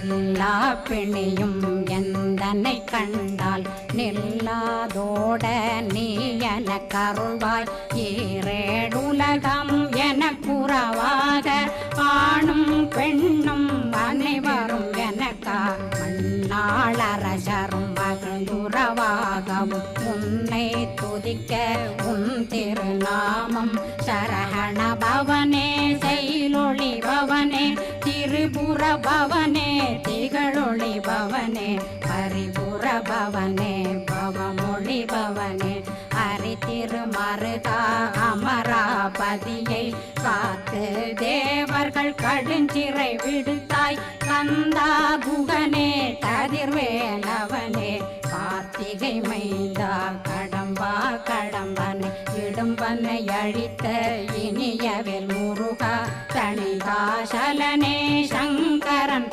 எல்லா பிணியும் எந்தனை கண்டால் நில்லாதோட நீ என கருள்வாய் ஈரேடுலகம் என குறவாக ஆணும் பெண்ணும் அனைவரும் எனக்கா மண்ணாளரசரும் மகிழ்ந்துறவாகவும் உன்னை துதிக்க உன் திருநாமம் சரஹண பவனே செயலொளி பவனே திரிபுர பவனே திகழொளி பவனே பரிபுர பவனே பவமொழி பவனே அரி திருமருகா அமராபதியை காத்து தேவர்கள் கடுஞ்சிறை விடுத்தாய் கந்தா குகனே கதிர்வேலவனே கார்த்திகை மைந்தா கடம்பா கடம்பனை இடும்பனை அழித்த இனியவில் முருகா தணிகாசலனே சங்கரன்